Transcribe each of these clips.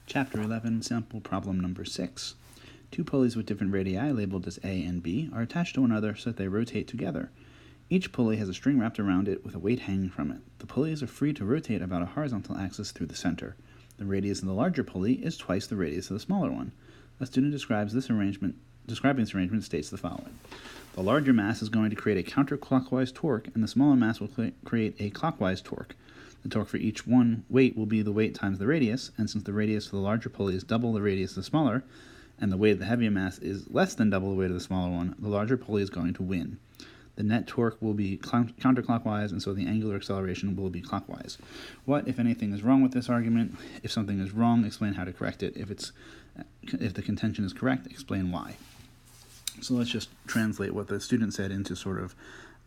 Chapter 11, sample problem number 6. Two pulleys with different radii, labeled as A and B, are attached to one another so that they rotate together. Each pulley has a string wrapped around it with a weight hanging from it. The pulleys are free to rotate about a horizontal axis through the center. The radius of the larger pulley is twice the radius of the smaller one. A student describing this arrangement states the following. The larger mass is going to create a counterclockwise torque, and the smaller mass will create a clockwise torque. The torque for each one weight will be the weight times the radius, and since the radius of the larger pulley is double the radius of the smaller, and the weight of the heavier mass is less than double the weight of the smaller one, the larger pulley is going to win. The net torque will be counterclockwise, and so the angular acceleration will be clockwise. What, if anything, is wrong with this argument? If something is wrong, explain how to correct it. If the contention is correct, explain why. So let's just translate what the student said into sort of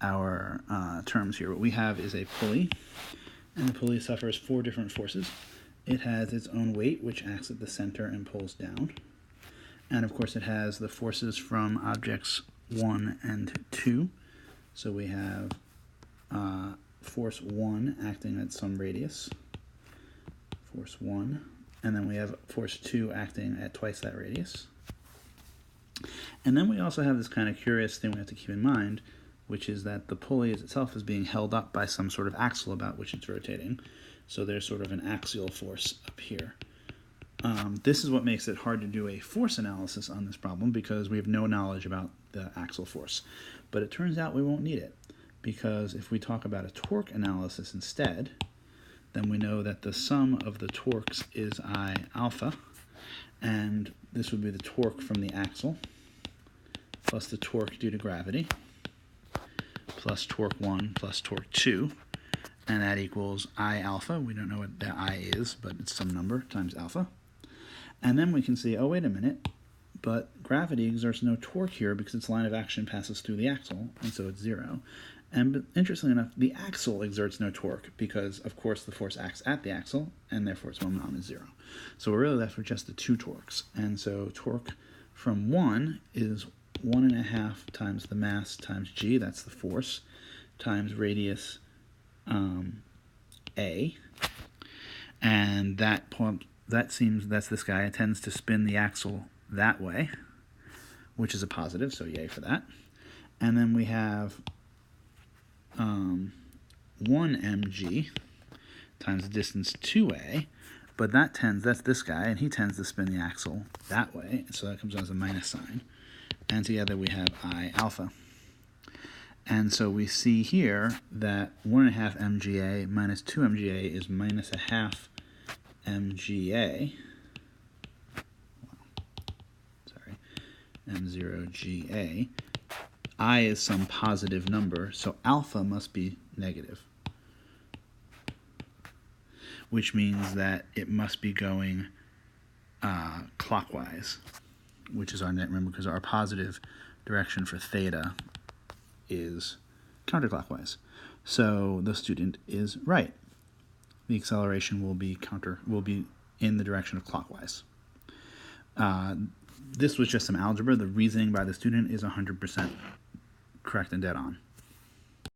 our terms here. What we have is a pulley, and the pulley suffers 4 different forces. It has its own weight, which acts at the center and pulls down. And of course it has the forces from objects 1 and 2. So we have force 1 acting at some radius, force 1, and then we have force 2 acting at twice that radius. And then we also have this kind of curious thing we have to keep in mind, which is that the pulley itself is being held up by some sort of axle about which it's rotating. So there's sort of an axial force up here. This is what makes it hard to do a force analysis on this problem, because we have no knowledge about the axial force. But it turns out we won't need it, because if we talk about a torque analysis instead, then we know that the sum of the torques is I alpha, and this would be the torque from the axle plus the torque due to gravity plus torque 1 plus torque 2, and that equals I alpha. We don't know what the I is, but it's some number times alpha. And then we can see, oh, wait a minute, but gravity exerts no torque here because its line of action passes through the axle, and so it's 0. And interestingly enough, the axle exerts no torque because, of course, the force acts at the axle, and therefore its momentum is 0. So we're really left with just the 2 torques. And so torque from 1 is 1.5 times the mass times g, that's the force, times radius a, and that's this guy. It tends to spin the axle that way, which is a positive, so yay for that. And then we have 1 mg times the distance 2a, but that's this guy, and he tends to spin the axle that way, so that comes out as a minus sign. And together we have I alpha. And so we see here that 1.5 mga minus 2 mga is minus 0.5 mga. M0ga. I is some positive number, so alpha must be negative, which means that it must be going clockwise, which is our net, remember, because our positive direction for theta is counterclockwise. So the student is right. The acceleration will be in the direction of clockwise. This was just some algebra. The reasoning by the student is 100% correct and dead on.